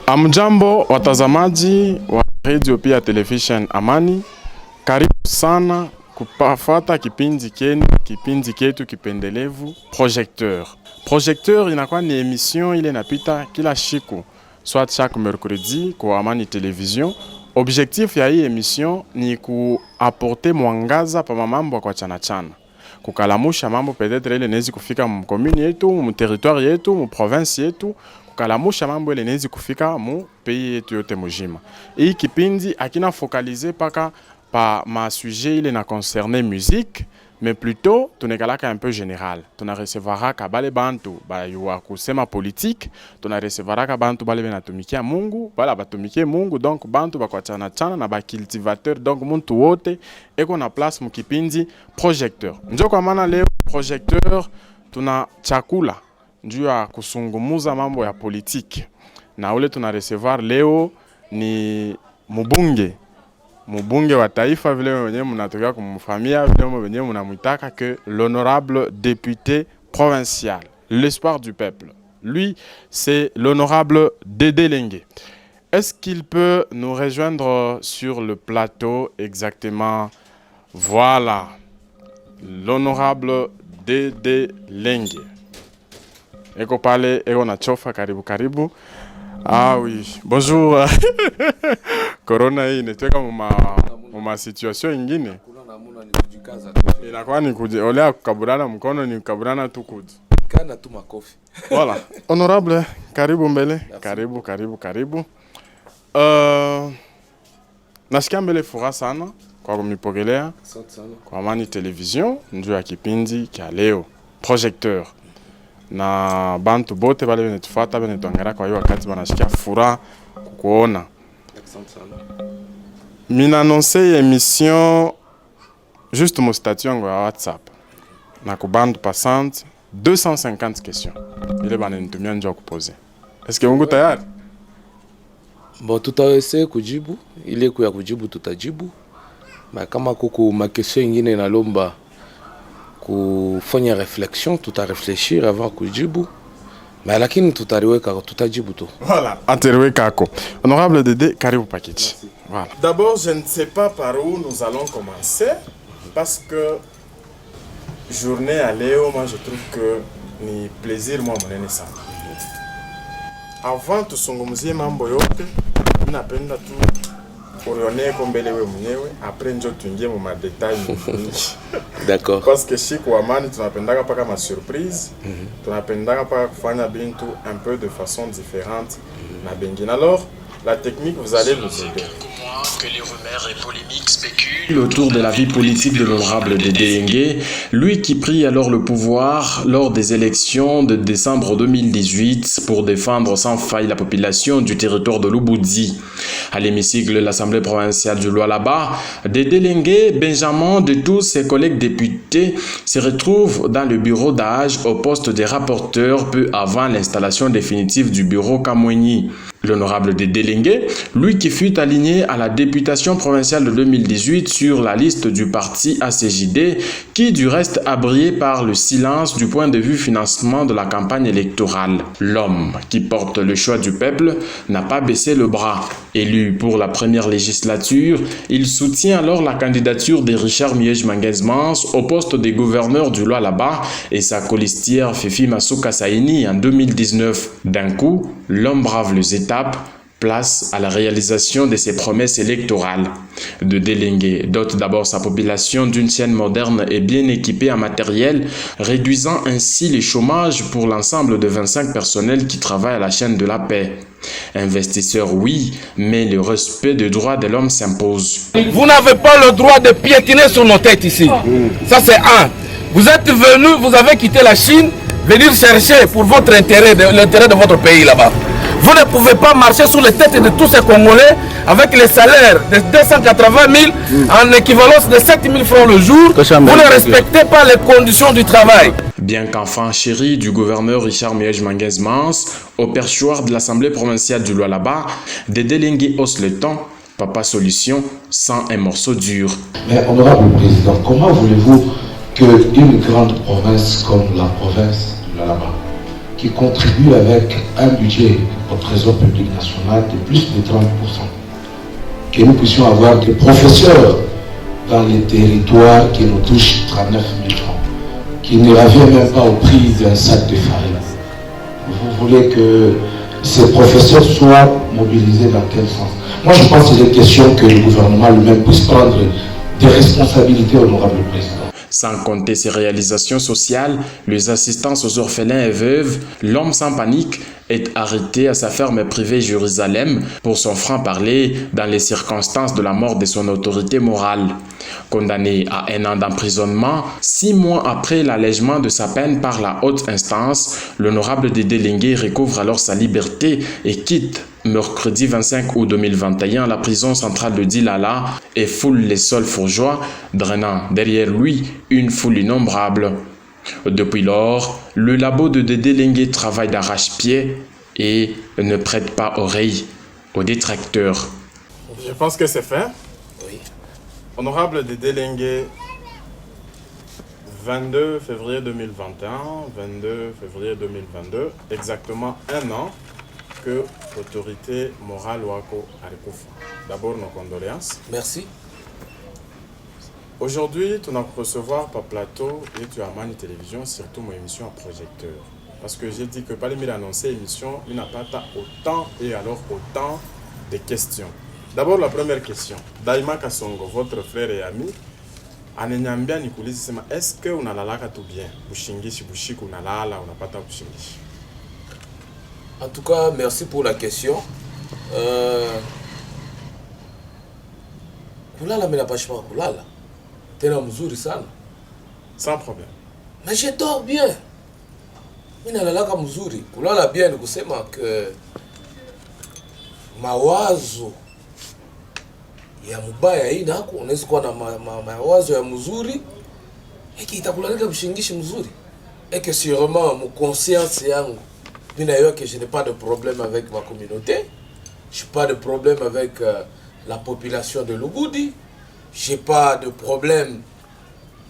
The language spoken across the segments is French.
Amjambo watazamaji wa radio pia television Amani, karibu sana kufuata kipindi ketu kipendelevu Projecteur. Projecteur inakuwa ni emission ile inapita kila siku, soit chaque mercredi kwa Amani Television. Objectif ya hii emission ni kuapporter mwangaza pa mambo kwa chana. Kukalamusha mambo peut-être ile nezi kufika mu commune yetu, mu territoire yetu, mu province yetu, kukalamusha mambo ile nezi kufika mu pays yetu yote mujima. Hii kipindi akina focaliser paka pa ma sujet ile na concerner musique, mais plutôt tunekalaka un peu général. Tuna recevaraka bale bantu ba yuwa kusema politique, tuna recevaraka bantu bale benatumikia Mungu, bala batumikie Mungu, donc bantu ba kwa chana na ba cultivateur, donc muntu wote eko na place mu kipindi Projecteur. Njo kwa maana leo Projecteur tuna chakula njuu ya kusungumuza mambo ya politique. Na ule tuna recevoir leo ni Mubunge wa taifa vile mwenye mnatokea kumfamia vile mwenye mnamuitaka que l'honorable député provincial, l'espoir du peuple. Lui, c'est l'honorable Dédé Lengue. Est-ce qu'il peut nous rejoindre sur le plateau exactement? Voilà, l'honorable Dédé Lengue. Eko pale, eko na chofa, karibu. Ah oui, bonjour. Corona hii inetweka muma situation ingine. Inakuwa ni olea kukaburana mkono ni kukaburana tu kudu. Kana tu makofi. Voilà. Honorable, karibu mbele. Karibu. Nasikia mbele furaha sana kwa kumipokelea. Asante sana. Kwa Amani Television, njoo ya kipindi kia leo. Projecteur. Na bantu bote bale benetufuata benetuangalia kwa hiyo wakati banashikia furaha kuona. Mina annonce émission juste mon statut yangu ya WhatsApp. Na kubandu passante 250 questions. Ile bananitumia njoo kupoze. Est-ce que mungu tayari? Bon, tutaweza kujibu, ile kuya kujibu tutajibu. Na kama kuku makesho ingine inalomba kufanya réflexion, tutarefléchir avant kujibu. Mais lakini tutajibu tu. Voilà, atariweka kako. Honorable Dédé, karibu package. Voilà. D'abord, je ne sais pas par où nous allons commencer parce que journée à Léo, moi je trouve que ni plaisir moi monene sana. Avant tusungumzie mambo yote, ninapenda tu orione kombele we mwenyewe, après njo tuingie mu madetail mingi. D'accord. Parce que siku wa Amani tunapendaka paka ma surprise, tunapendaka paka kufanya bintu un peu de façon différente na bengine. Alors, la technique, vous allez nous aider. Que les rumeurs et polémiques spéculent autour de la vie politique de l'honorable Dédé Lengue, lui qui prit alors le pouvoir lors des élections de décembre 2018 pour défendre sans faille la population du territoire de Lubudi. À l'hémicycle de l'Assemblée provinciale du Lualaba, Dédé Lengue, Benjamin de tous ses collègues députés, se retrouve dans le bureau d'âge au poste des rapporteurs peu avant l'installation définitive du bureau Kamweni. L'honorable Dédé Lengue, lui qui fut aligné à la députation provinciale de 2018 sur la liste du parti ACJD, qui du reste a brillé par le silence du point de vue financement de la campagne électorale. L'homme qui porte le choix du peuple n'a pas baissé le bras. Élu pour la première législature, il soutient alors la candidature de Richard Miege-Manguez-Mans au poste de gouverneur du Lualaba et sa colistière Fifi Masuka Saini en 2019. D'un coup, l'homme brave les étapes, place à la réalisation de ses promesses électorales. Dédé Lengue dote d'abord sa population d'une chaîne moderne et bien équipée en matériel, réduisant ainsi le chômage pour l'ensemble de 25 personnels qui travaillent à la chaîne de la paix. Investisseur, oui, mais le respect des droits de l'homme s'impose. Vous n'avez pas le droit de piétiner sur nos têtes ici. Ça c'est un. Vous êtes venu, vous avez quitté la Chine, venir chercher pour votre intérêt, l'intérêt de votre pays là-bas. Vous ne pouvez pas marcher sur les têtes de tous ces Congolais avec les salaires de 280 000 en équivalence de 7 000 francs le jour. Vous ne respectez pas les conditions du travail. Bien qu'enfant chéri du gouverneur Richard Miege-Manguez-Mans, au perchoir de l'Assemblée provinciale du Lualaba, Dédé Lengue hausse le ton, papa solution, sans un morceau dur. Mais honorable président, comment voulez-vous qu'une grande province comme la province du Lualaba, qui contribue avec un budget au trésor public national de plus de 30%. Que nous puissions avoir des professeurs dans les territoires qui nous touchent 39 000 francs, qui ne revient même pas au prix d'un sac de farine. Vous voulez que ces professeurs soient mobilisés dans quel sens? Moi, je pense que c'est des questions que le gouvernement lui-même puisse prendre des responsabilités, honorable président. Sans compter ses réalisations sociales, les assistances aux orphelins et veuves, l'homme sans panique est arrêté à sa ferme privée Jérusalem pour son franc-parler dans les circonstances de la mort de son autorité morale. Condamné à 1 an d'emprisonnement, 6 mois après l'allègement de sa peine par la haute instance, l'honorable Dédé Lengue recouvre alors sa liberté et quitte mercredi 25 août 2021 la prison centrale de Dilala et foule les sols fourgeois, drainant derrière lui une foule innombrable. Depuis lors, le labo de Dédé Lengue travaille d'arrache-pied et ne prête pas oreille aux détracteurs. Je pense que c'est fait. Oui. Honorable Dédé Lengue, 22 février 2021, 22 février 2022, exactement 1 an que l'autorité morale Wako Arikufa. D'abord, nos condoléances. Merci. Aujourd'hui, tu vas recevoir par plateau et tu as Mani Télévision, surtout mon émission à projecteur. Parce que j'ai dit que pas les annoncé émission, il n'a pas autant et alors autant de questions. D'abord, la première question. Daima Kasongo, votre frère et ami, Anenyambia Nikulisi, est-ce que on a la laka tout bien? Bushingishi, Bushiku, on a la, on n'a pas ta Bushingishi. En tout cas, merci pour la question. Kulala, mais la page pas kulala. Tena mzuri sana. Sans problème. Mais je dors bien. Mina lalaka mzuri. Kulala bien ni kusema que mawazo ya mubaya hii nako unaweza kuwa na mawazo ya mzuri eki itakulalika mshingishi mzuri. Et que sûrement mon conscience yangu mina yo que je n'ai pas de problème avec ma communauté. Je n'ai pas de problème avec la population de Lubudi. Je n'ai pas de problème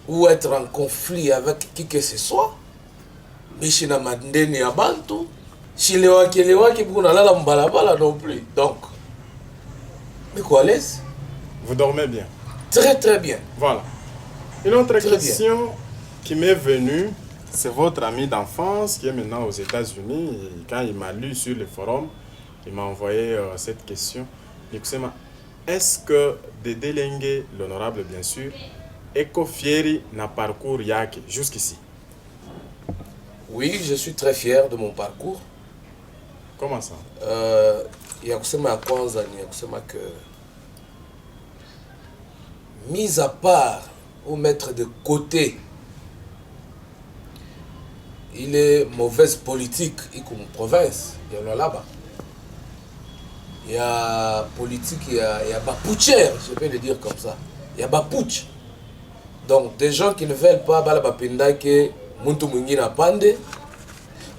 ou être en conflit avec qui que ce soit. Mais je n'ai pas de bantu. Je n'ai pas non plus. Donc, mais quoi l'aise? Vous dormez bien? Très très bien. Voilà. Une autre Très question qui m'est venue, c'est votre ami d'enfance qui est maintenant aux États-Unis. Et quand il m'a lu sur le forum, il m'a envoyé cette question. Est-ce que Dédé Lengue, l'honorable bien sûr, Eko Fieri n'a parcours yake jusqu'ici? Oui, je suis très fier de mon parcours. Comment ça? Il y a que mis à part ou mettre de côté il est mauvaise politique comme province, il y en a là-bas. Il y a politique, il y a bapouchère, je peux le dire comme ça. Il y a bapouch. Donc des gens qui ne veulent pas balabapenda que muntu mwingine pande,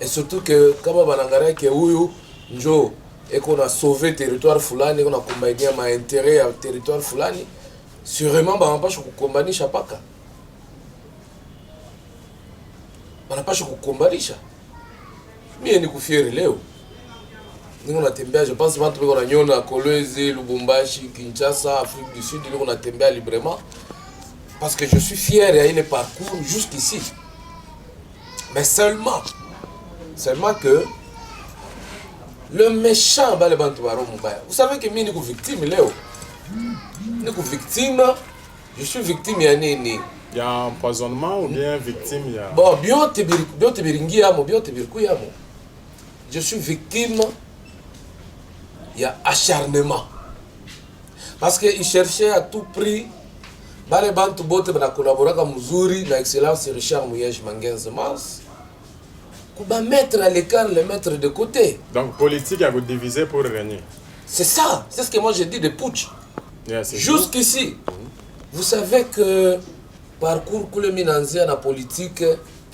et surtout que kama banangara que huyu njo et qu'on a sauvé territoire fulani, qu'on a combattu ma intérêt à territoire fulani, sûrement banapasha kukombanisha paka. Banapasha kukombanisha. Mimi ni kufieri leo. Niko natembea, je pense watu wako nanyona Kolwezi, Lubumbashi, Kinshasa, Afrique du Sud, niko natembea librement parce que je suis fier et il parcours jusqu'ici. Mais seulement que le méchant va le bantu baro mubaya. Vous savez que mimi niko victime leo. Niko victime, je suis victime ya nini? Il y a empoisonnement ou bien victime il y a... Bon, biote biringi yamo, biote birku yamo. Je suis victime. Il y a acharnement. Parce qu'il cherchait à tout prix, les bantu bote bana collaborer avec Muzuri, l'excellence Richard Mouyej Mangenze Mars, pour mettre à l'écart, les mettre de côté. Donc politique a vous diviser pour régner. C'est ça, c'est ce que moi j'ai dit de putsch. Yeah, jusqu'ici, vous savez que parcours que le Minanzia na politique,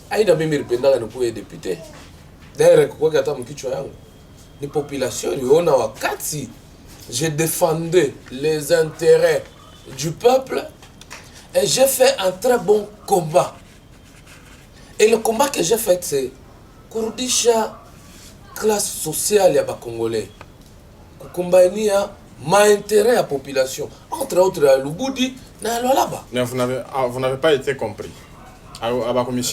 aïda mimi ripenda na kuwa député. D'ailleurs, quoi que attends kichwa yangu. Les populations, je défendais les intérêts du peuple et j'ai fait un très bon combat. Et le combat que j'ai fait, c'est Kourdisha classe sociale ya ba Congolais. Kukumbania intérêt à la population. Entre autres, à Lubudi, na Lualaba. Mais vous n'avez pas été compris.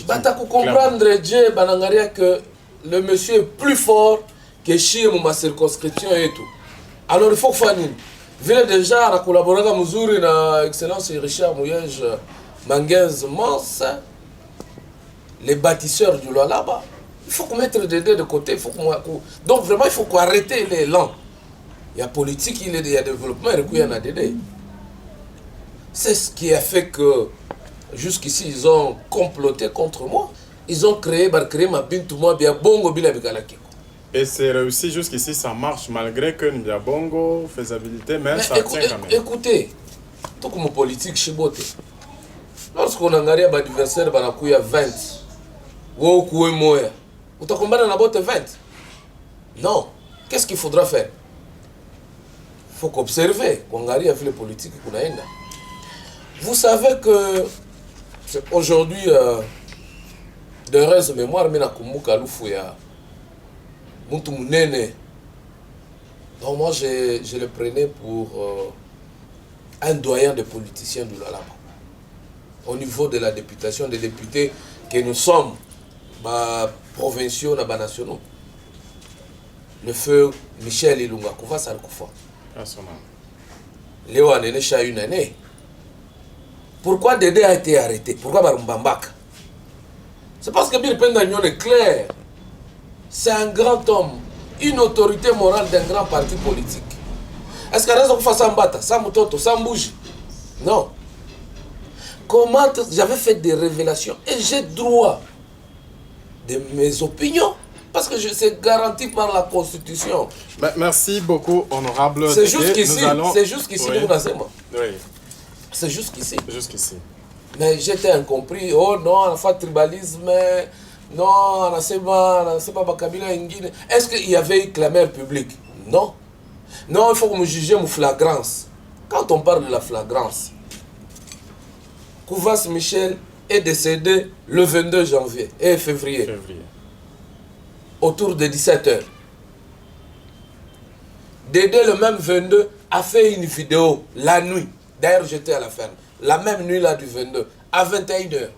Bata comprendre Dieu, banangaria que le monsieur est plus fort que chez ma circonscription et tout. Alors il faut faire une. Vile déjà à collaborer avec Muzuri na excellence Richard Mouyej Manguez Mons, les bâtisseurs du Lualaba. Il faut qu'on mette des dés de côté. Donc vraiment, il faut qu'on arrête l'élan. Il y a politique, il y a développement, et il y a des. C'est ce qui a fait que jusqu'ici, ils ont comploté contre moi. Ils ont créé ma bintu moi bien bongo bila bigalaki. Et c'est réussi jusqu'ici, ça marche malgré que nous avons bongo, faisabilité, mais ça tient quand même. Écoutez, tout comme politique chibote. Lorsqu'on a gagné un adversaire, on a 20. Ou koué moya. Ou t'as combien on a botte 20? Non. Qu'est-ce qu'il faudra faire? Il faut qu'observer. Qu'on a fait les politiques qu'on a. Vous savez que aujourd'hui, de reste mémoire, mais na kumbuka lufu ya muntu munene. Donc moi, je le prenais pour un doyen de politiciens de Lualaba. Au niveau de la députation, des députés que nous sommes, provinciaux, nationaux. Le feu Michel Ilunga Kouva Sarkoufa. Léo a né une année. Pourquoi Dédé a été arrêté? Pourquoi Barumbambak? C'est parce que Bill Pendagnon est clair. C'est un grand homme, une autorité morale d'un grand parti politique. Est-ce qu'à raison qu'on fasse un bata, sans moutoto, sans bougie? Non. Comment j'avais fait des révélations et j'ai droit de mes opinions parce que c'est garanti par la Constitution. Merci beaucoup, honorable. C'est jusqu'ici, c'est jusqu'ici, oui. Oui. C'est jusqu'ici. Jusqu'ici. Mais j'étais incompris. Oh non, on a fait tribalisme. Non, on a pas Bakabila Ingine. Est-ce qu'il y avait eu clameur public? Non. Non, il faut que me juger mon flagrance. Quand on parle de la flagrance, Kouvas Michel est décédé le 22 janvier et février. Autour de 17h. Dédé, le même 22, a fait une vidéo la nuit. D'ailleurs, j'étais à la ferme. La même nuit là du 22, à 21h.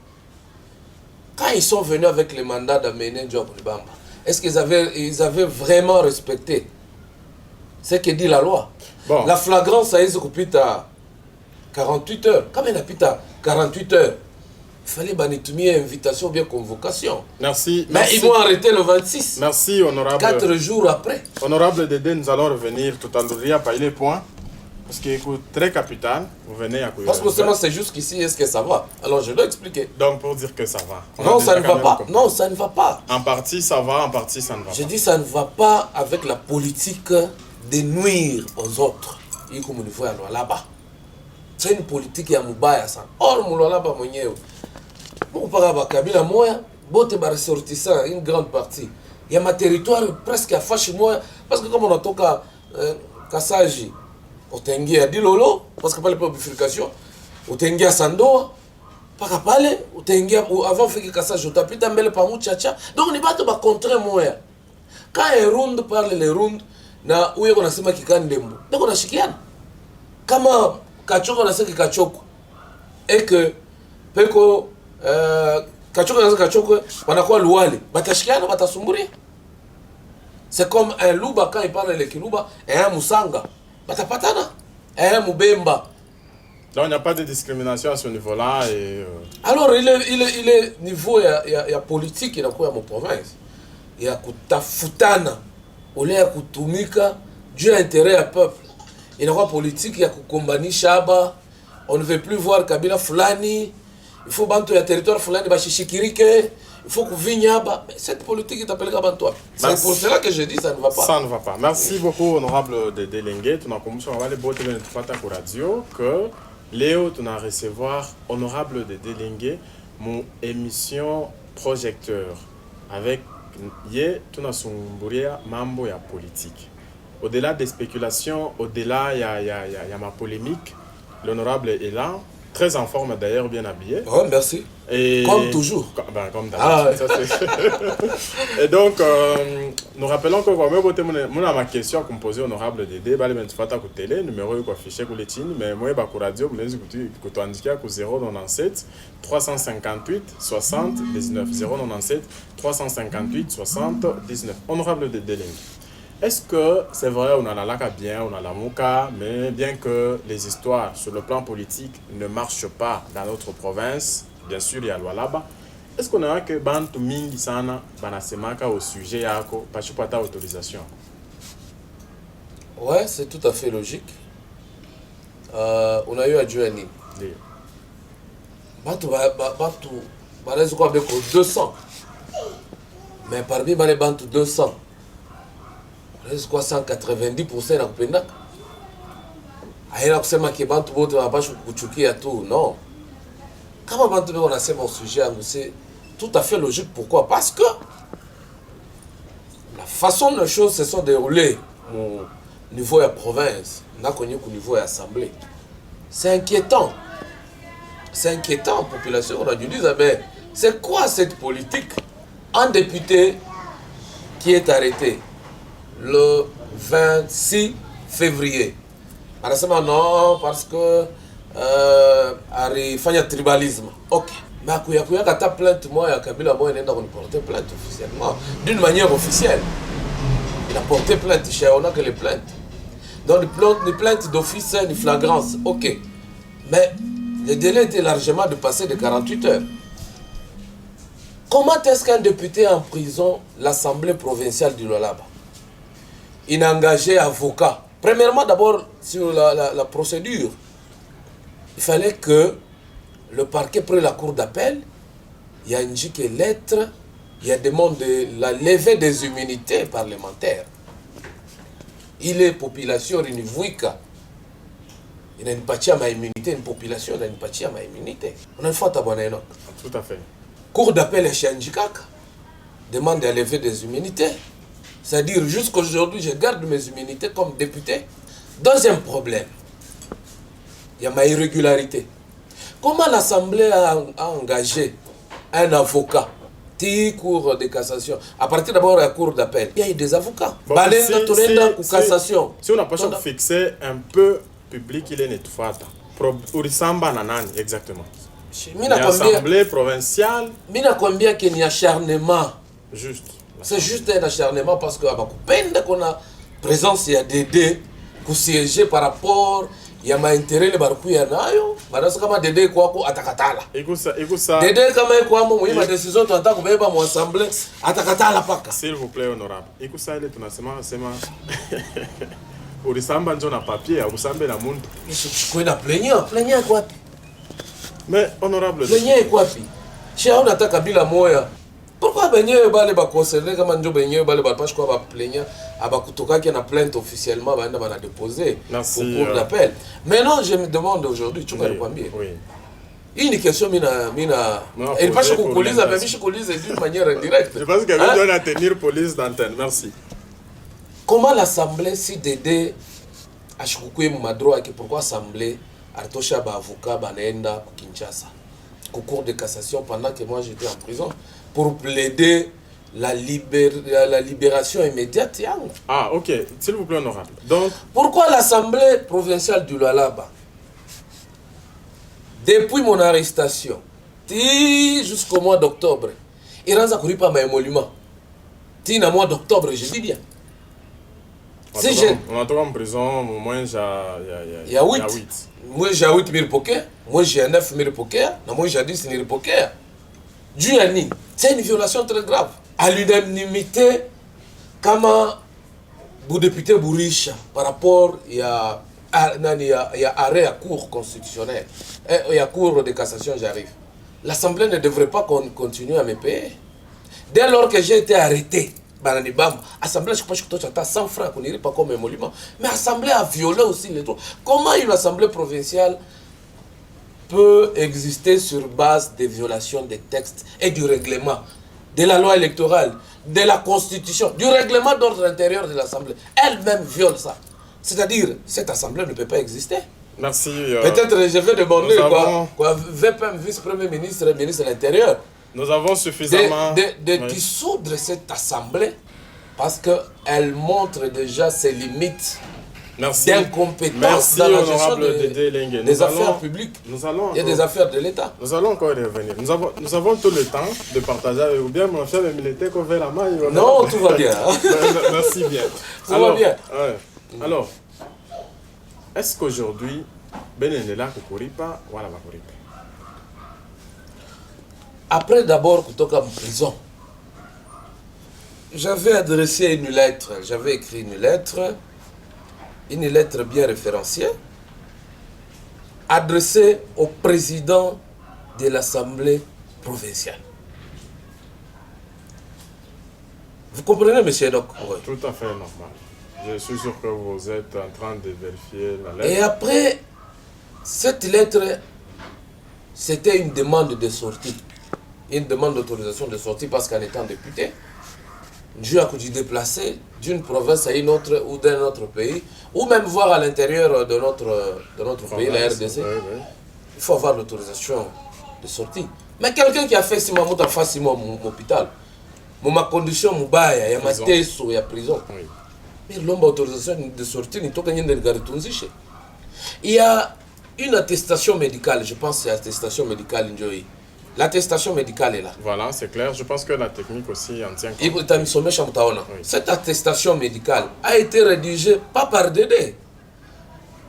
Quand ils sont venus avec les mandats d'amener Job Libamba, est-ce qu'ils avaient vraiment respecté ce que dit la loi? Bon. La flagrance a été coupée à 48 heures. Quand il a pris à 48 heures, il fallait une invitation ou bien convocation. Merci. Mais ils m'ont arrêté le 26. Merci, honorable. 4 jours après. Honorable Dédé, nous allons revenir tout à l'heure à les points. Parce que c'est très capital, vous venez à courir. Parce que seulement c'est jusqu'ici, est-ce que ça va? Alors je dois expliquer. Donc pour dire que ça va. Non, ça ne va pas. Non, ça ne va pas. En partie ça va, en partie ça ne va pas. Je dis ça ne va pas avec la politique de nuire aux autres. Il comme il faut aller là-bas. C'est une politique ya mubaya sana. Or mulolaba mwenyewe. Mon paraba Kabila moya, bote ba ressortissant une grande partie. Il y a ma territoire presque à fâche moya parce que comme on a toka Kasaji utengia Dilolo parce que pale pa bifurcation utengia Sandoa paka pale utengia avant fiki Kasaji utapita mbele pa Muchacha donc ni bato ba contre moya quand Erund parle les Rund na uye konasema kikandembo donc unashikiana kama Kachoko nasema Kachoko et que peko Kachoko nasema Kachoko wanakuwa luwale batashikiana batasumburia. C'est comme un Luba quand il parle de Kiluba et un Musanga. Batapatana et un Mubemba. Donc il n'y a pas de discrimination à ce niveau-là. Et alors il est niveau il y a politique il y a quoi à mon province. Il y a kutafutana. Au lieu de kutumika Dieu intérêt à peuple. Il y a quoi politique il y a kukombani shaba. On ne veut plus voir Kabila Fulani. Il faut bantu ya territoire Fulani bashishikirike. Il faut que Vignaba, cette politique est appelée Gabantois. C'est pour cela que je dis ça ne va pas. Ça ne va pas. Merci beaucoup, honorable Dédé Lengue. Tu n'as comme ça, on va aller botter le Fata Radio que Léo, tu n'as recevoir honorable Dédé Lengue, mon émission projecteur avec Yé, tu n'as sombouria mambo ya politique. Au-delà des spéculations, au-delà, il y a ma polémique. L'honorable est là. Très en forme d'ailleurs, bien habillé. Ouais, merci. Et... Comme toujours. Comme d'habitude. Et donc, nous rappelons que moi, ma question qu'on posait honorable Dédé, bah, les fata ku télé, numéro est affiché pour les tines, mais moi, bah, ku radio, mais que tu indiques à 097 358 60 19. 097 358 60 19. Honorable Dédé Lengi. Est-ce que c'est vrai, on a la laka bien, on a la mouka, mais bien que les histoires sur le plan politique ne marchent pas dans notre province, bien sûr, il y a loi là-bas, est-ce qu'on a que bantu mingi sana banasemaka au sujet yako parce que pas ta autorisation? Ouais, c'est tout à fait logique. On a eu à Djouani. Bantu, bantu, quoi avec 200. Mais parmi les bantu 200. C'est quoi 190% na kupendaka aina kusema ke bantu bote wanapaswa kuchukia tu non. Kama bantu beko nasema au sujet yangu c'est tout à fait logique. Pourquoi? Parce que la façon dont les choses se sont déroulées au niveau de la province, n'a connu qu'au niveau de l'Assemblée, c'est inquiétant. C'est inquiétant. La population on a dû dire mais c'est quoi cette politique? Un député qui est arrêté le 26 février. Anasema non, parce que alifanya tribalisme. Ok. Mais akuya kata plainte moi ya Kabila moi inaenda kuniporter plainte officiellement. D'une manière officielle. Il a porté plainte chez on a que les plaintes. Donc les plaintes d'office, de flagrance. Ok. Mais le délai était largement dépassé de 48 heures. Comment est-ce qu'un député en prison, l'Assemblée provinciale du Lualaba, il a engagé avocat? Premièrement, d'abord, sur la procédure, il fallait que le parquet prenne la cour d'appel, il y a indiqué lettre, il y a demande de la levée des immunités parlementaires. Il est population rinivouika. Il n'a pas de immunité, une population n'a pas de immunité. On a une fois abonné. Tout à fait. Cour d'appel chez Ndjikaka demande de la levée des immunités. C'est-à-dire, jusqu'aujourd'hui, je garde mes immunités comme député. Deuxième problème, il y a ma irrégularité. Comment l'Assemblée a engagé un avocat, cour de cassation, à partir d'abord de la cour d'appel, il y a eu des avocats. Bon, si on n'a pas fixé un peu public, il est netfata. Urisamba nanani, exactement. L'Assemblée provinciale. Mina combien qu'il y a acharnement. Juste. C'est juste un acharnement parce que qu'on a présence, il y a Dédé qui siéger par rapport, il y a ma intérêt le barku ya nayo, banaso kama Dédé kwa ko atakatala. Écoute Dédé kama kwa mo ma décision tunataka kubeba mu assemblée atakatala paka. S'il vous plaît honorable. Écoute ça ile tunasema ulisamba njo na papier, usambe na muntu. Kwenda plaignant kwa wapi? Mais honorable. Plaignant kwa wapi? Chia unataka bila moya. Pourquoi benye bale ba concerné kama njo benye bale ba pas quoi ba plaignant abakutoka qui na plainte officiellement baenda bana déposer pour cour d'appel. Maintenant je me demande aujourd'hui tu vas le premier. Oui. Une question mina elle pas que kuuliza mais je kuuliza d'une manière indirecte. Je pense que vous doit tenir police d'antenne. Merci. Comment l'Assemblée si Dédé ashikukuye mu madroit que pourquoi Assemblée atosha ba avocat banaenda ku Kinshasa ku cour de cassation pendant que moi j'étais en prison pour plaider la libération immédiate. Ah, ok. S'il vous plaît, honorable. Donc, pourquoi l'Assemblée provinciale du Lualaba, depuis mon arrestation, jusqu'au mois d'octobre, il n'a pas mes émoluments. Dans le mois d'octobre, je dis bien. On a en prison, moi il y a 8. Moi j'ai 8 000 poker, moi j'ai 9 000 poker, moi j'ai 10 000 poker. Djouani, c'est une violation très grave. À l'unanimité, comment vous député Bourisha, par rapport il y a arrêt à cour constitutionnelle, il y a cour de cassation, j'arrive. L'Assemblée ne devrait pas continuer à me payer. Dès lors que j'ai été arrêté, l'Assemblée, je pense que tu as 100 francs, qu'on n'irait pas comme émolument. Mais l'Assemblée a violé aussi les droits. Comment une Assemblée provinciale peut exister sur base des violations des textes et du règlement, de la loi électorale, de la constitution, du règlement d'ordre intérieur de l'Assemblée? Elle-même viole ça. C'est-à-dire, cette Assemblée ne peut pas exister. Merci. Peut-être je vais demander avons... quoi, VPM, vice-premier ministre et ministre de l'Intérieur. Nous avons suffisamment... De dissoudre cette assemblée parce qu'elle montre déjà ses limites d'incompétence dans la gestion des affaires publiques et des affaires de l'État. Nous allons encore y revenir. Nous avons tout le temps de partager avec vous. Bien, mon cher le militaire, qu'on fait la main. Non, tout va bien. Merci bien. Tout va bien. Alors, est-ce qu'aujourd'hui, Benenela Kukuripa, voilà Bakuripa? Après d'abord, kutoka en prison, j'avais adressé une lettre, j'avais écrit une lettre bien référenciée, adressée au président de l'Assemblée provinciale. Vous comprenez, monsieur Doc? Oui. Tout à fait normal. Je suis sûr que vous êtes en train de vérifier la lettre. Et après, cette lettre, c'était une demande de sortie. Une demande d'autorisation de sortie parce qu'en étant député, Dieu a dû déplacer d'une province à une autre ou d'un autre pays, ou même voir à l'intérieur de notre pays, la RDC. Oui. Il faut avoir l'autorisation de sortie. Mais quelqu'un qui a fait 6 mois, il a fait 6 mois à l'hôpital. Ma condition, il y a ma thèse, il y a prison. Oui. Mais l'homme a autorisation de sortie, il y a une attestation médicale, je pense que c'est l'attestation médicale, l'attestation médicale est là. Voilà, c'est clair. Je pense que la technique aussi en tient compte. Oui. Cette attestation médicale a été rédigée pas par Dédé,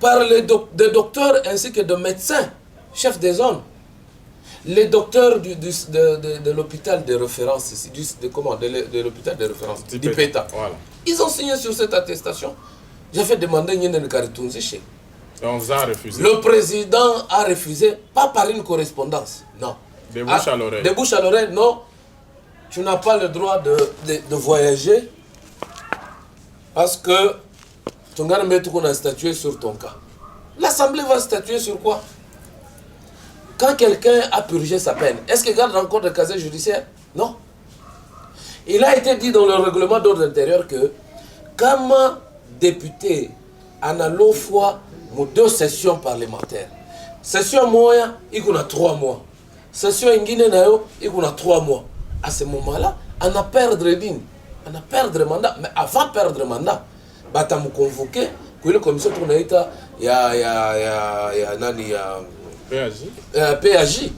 par des docteurs ainsi que de médecins, chefs des zones. Les docteurs de l'hôpital de référence ici, de l'hôpital de référence, d'Ipeta. Voilà. Ils ont signé sur cette attestation. J'ai fait demander une caritonzi. On vous a refusé. Le président a refusé, pas par une correspondance, non. De bouche à l'oreille. De bouche à l'oreille, non. Tu n'as pas le droit de voyager parce que tu vas statuer sur ton cas. L'Assemblée va statuer sur quoi? Quand quelqu'un a purgé sa peine, est-ce qu'il garde encore le casier judiciaire? Non. Il a été dit dans le règlement d'ordre intérieur que comme député, on a l'eau fois 2 sessions parlementaires. Session moya, il y a 3 mois. Session ingine nayo, il y a 3 mois. À ce moment-là, on a perdre ligne. On a perdre mandat. Mais avant de perdre le mandat, on a convoqué que la commission tourne il y a PAJ.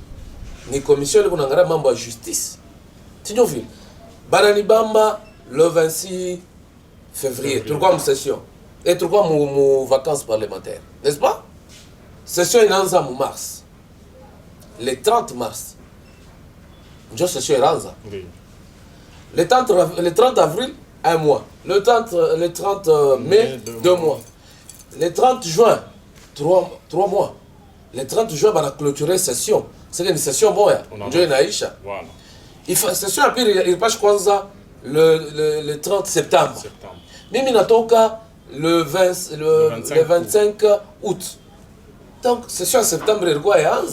Ni commission qui a membre de justice. Tu vois, Banani Bamba le 26 février. Pourquoi une session? Et pourquoi mon vacances parlementaires? N'est-ce pas? Session est en mars. Le 30 mars. Une session est en Oui. le 30 avril, 1 mois. Le 30 mai, 2 mois. Le 30 juin, 3 mois. Le 30 juin, on a clôturé la session. C'est une session bonne. Voilà. Il fait session à pire, il passe le 30 septembre. Mimi natoka le 25 août. Donc, session en septembre, il y a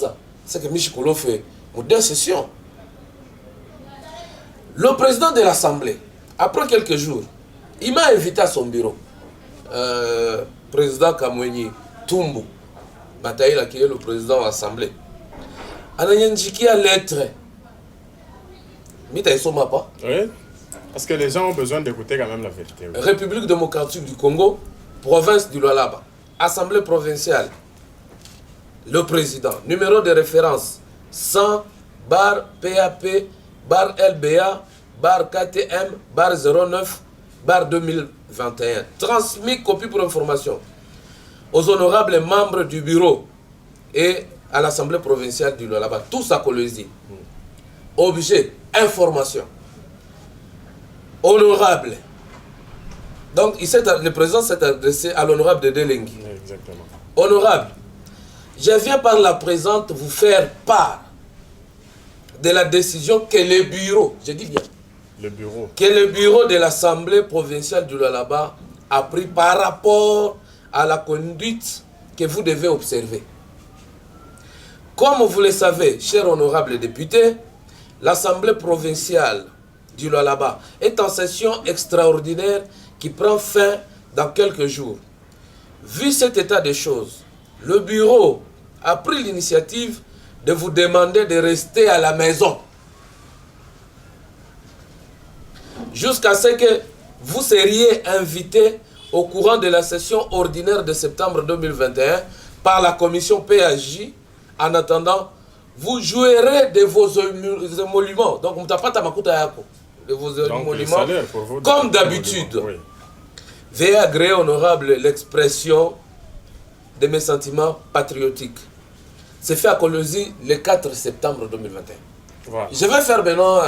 c'est que Michikolo fait 2 sessions. Le président de l'Assemblée, après quelques jours, il m'a invité à son bureau. Président Kamweni Tumbu, Mataïla qui est le président de l'Assemblée. Il a indiqué à lettre. Mais tu as pas. Oui, parce que les gens ont besoin d'écouter quand même la vérité. Oui. République démocratique du Congo, province du Lualaba, Assemblée provinciale. Le président, numéro de référence 100 bar PAP bar LBA bar KTM bar 09 bar 2021. Transmis copie pour information aux honorables membres du bureau et à l'Assemblée provinciale du Lualaba. Tous à Colosie. Objet, information. Honorable. Donc, le président s'est adressé à l'honorable de Delengui. Exactement. Honorable, je viens par la présente vous faire part de la décision que le bureau, je dis bien, que le bureau de l'Assemblée provinciale du Lualaba a pris par rapport à la conduite que vous devez observer. Comme vous le savez, chers honorables députés, l'Assemblée provinciale du Lualaba est en session extraordinaire qui prend fin dans quelques jours. Vu cet état de choses, le bureau a pris l'initiative de vous demander de rester à la maison jusqu'à ce que vous seriez invité au courant de la session ordinaire de septembre 2021 par la commission PAJ. En attendant, vous jouirez de vos émoluments. Donc, de vos émoluments, comme d'habitude. Oui. Veuillez agréer, honorable, l'expression de mes sentiments patriotiques. C'est fait à Colosie le 4 septembre 2021. Voilà. Je vais faire maintenant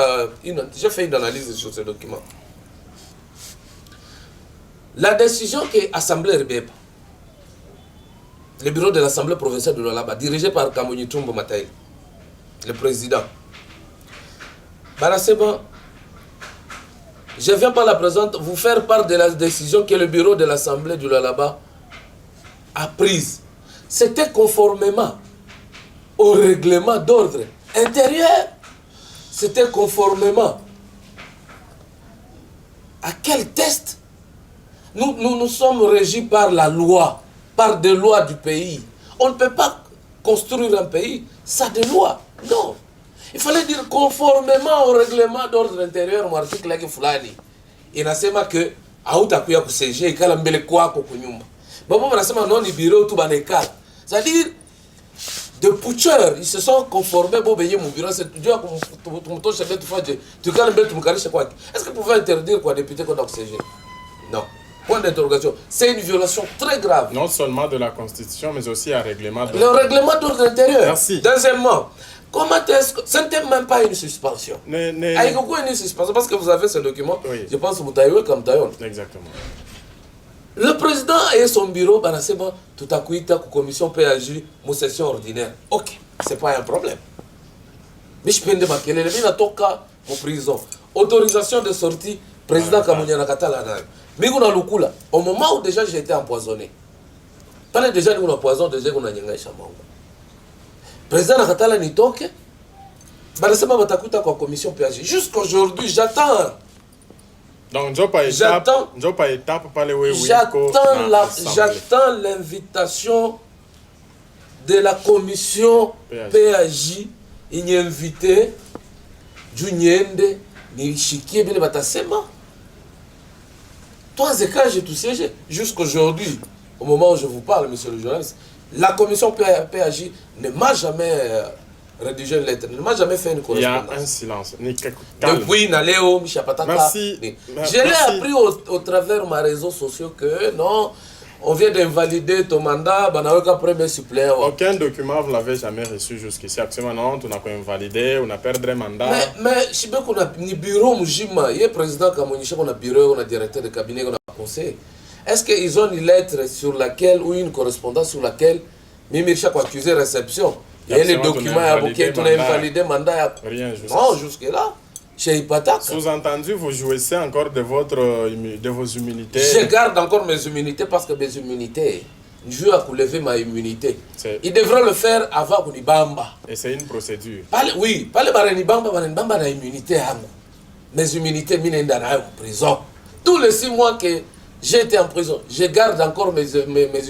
j'ai fait une analyse sur ce document. La décision que l'Assemblée RBEP, le bureau de l'Assemblée provinciale de Lualaba, dirigé par Kamouni Toumbo Mataï, le président, Baraseba, je viens par la présente vous faire part de la décision que le bureau de l'Assemblée du Lualaba a prise. C'était conformément au règlement d'ordre intérieur. C'était conformément à quel test? Nous sommes régis par la loi, par des lois du pays. On ne peut pas construire un pays sans des lois. Non. Il fallait dire conformément au règlement d'ordre intérieur, mon article là, il y a que autakuya kuseje ikala mbele kwako kunyumba. Babo wanasema non ni bureau tu banekala. C'est-à-dire de putscheurs, ils se sont conformés pour payer mon bureau. C'est Dieu tu calmes mbele tumkarisha kwake. Est-ce que vous pouvez interdire quoi député qu'on a kuseje? Non. Point d'interrogation. C'est une violation très grave. Non seulement de la Constitution, mais aussi un règlement d'ordre. Le règlement d'ordre intérieur. Merci. Deuxièmement, comment est-ce que... Ce n'était même pas une suspension. Une suspension, parce que vous avez ce document, oui. Je pense que vous avez comme Taïwan. Exactement. Le président et son bureau, c'est bon, tout à coup, il y a une commission PAJ, une session ordinaire. Ok, c'est pas un problème. Mais je peux dire que les gens en prison. Autorisation de sortie, président Kamouniana Katala. Mais au moment où déjà j'ai été empoisonné, pas déjà nous empoisonné, déjà nous avons chambango. Président Nakatala Nitoke, Barasema Batakuta kwa commission PAJ. Jusqu'aujourd'hui, j'attends. Donc, j'attends l'invitation de la commission PAJ. Il y a invité Juniende, Nishikie, Bele Batasema. Toi, Zeka, j'ai tout siégé. Jusqu'aujourd'hui, au moment où je vous parle, monsieur le journaliste, la commission PAJ ne m'a jamais rédigé une lettre, ne m'a jamais fait une correspondance. Il y a un silence. Depuis Naléo, Michapataka. Merci. Je l'ai appris au travers de mes réseaux sociaux que non, on vient d'invalider ton mandat, premier suppléant. Aucun document, vous ne l'avez jamais reçu jusqu'ici. Actuellement, non, on a invalidé, on a perdu un mandat. Mais je sais pas qu'on a ni bureau, Mujima, il y a président Kamouniché, on a bureau, on a directeur de cabinet, on a conseil. Est-ce qu'ils ont une lettre sur laquelle, ou une correspondance sur laquelle, Mimircha a accusé réception? Il y a les documents à bouquet, on a invalidé mandat. Rien, non, jusque-là. Chez Ipataka. Sous-entendu, vous jouissez encore de vos immunités. Je garde encore mes immunités parce que mes immunités, je vais lever ma immunité. Il devrait le faire avant Kunibamba. Et c'est une procédure. Oui, pas le Baranibamba, Baranibamba a immunité. Mes immunités, en prison. Tous les 6 mois que j'ai été en prison, je garde encore mes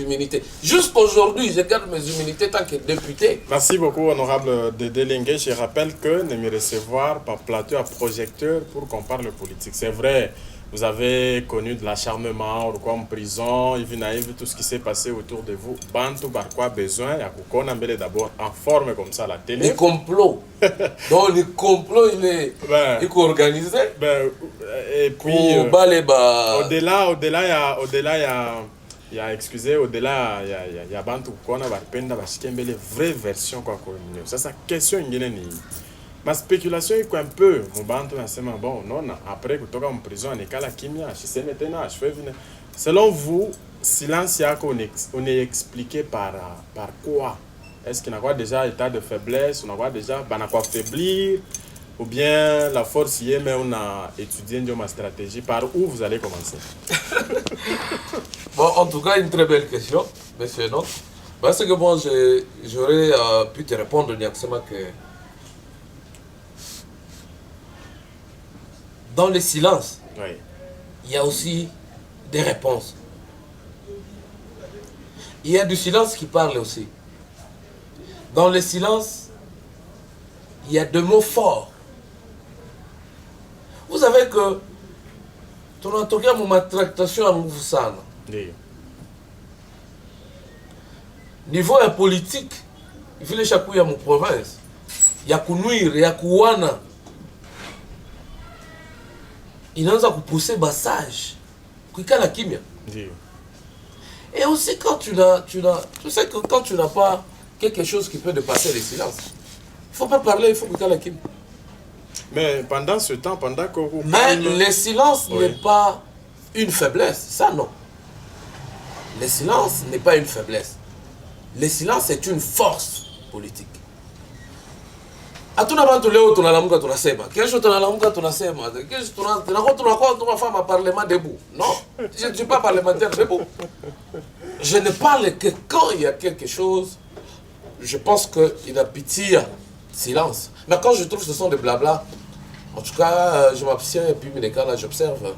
immunités. Jusqu'aujourd'hui, je garde mes immunités tant que député. Merci beaucoup, honorable Dédé Lengue. Je rappelle que de me recevoir par plateau à projecteur pour qu'on parle politique. C'est vrai, vous avez connu de l'acharnement, ou quoi en prison, Ivinaïv, tout ce qui s'est passé autour de vous. Bantou, par quoi besoin, il y a qu'on embelle d'abord en forme comme ça à la télé. Les complots. Donc, les complots, il est organisé. Et puis, au-delà, il y a, excusez, au-delà, il y a Bantou, qu'on a une vraie version, quoi, ça, c'est question, ma spéculation est un peu, mon bantu bon, non, après que tu es en prison, on est à la kimia, selon vous, silence, on est expliqué par quoi? Est-ce qu'il y a déjà état de faiblesse, on a déjà quoi faiblir, ou bien la force y est, mais on a étudié ma stratégie, par où vous allez commencer? Bon, en tout cas, une très belle question, monsieur Non. Parce que bon, j'aurais pu te répondre directement que dans le silence, oui, il y a aussi des réponses. il y a du silence qui parle aussi. Dans le silence, il y a des mots forts. Vous savez que tunatokea mu matractation ya nguvu sana. Ndio. Niveau ya politique, vile shakuya mu province, ya kunuire, ya kuwana, inaanza kupousser bassage, kuikala kimia. Ndio. Et aussi quand tu sais que quand tu n'as pas quelque chose qui peut dépasser le silence, il faut pas parler, il faut kuikala kimia. Mais pendant ce temps, pendant que vous Mais le silence Oui. n'est pas une faiblesse, ça non. Le silence n'est pas une faiblesse. Le silence est une force politique. Hatuna bantu leo tunalamuka tunasema, kesho tunalamuka tunasema, kesho tunafanya parlement debout. Non, je ne suis pas parlementaire debout. Je ne parle que quand il y a quelque chose, je pense qu'il y a pitié, silence. Mais quand je trouve que ce sont des blabla, en tout cas, je m'abstiens et puis mes cas là, j'observe.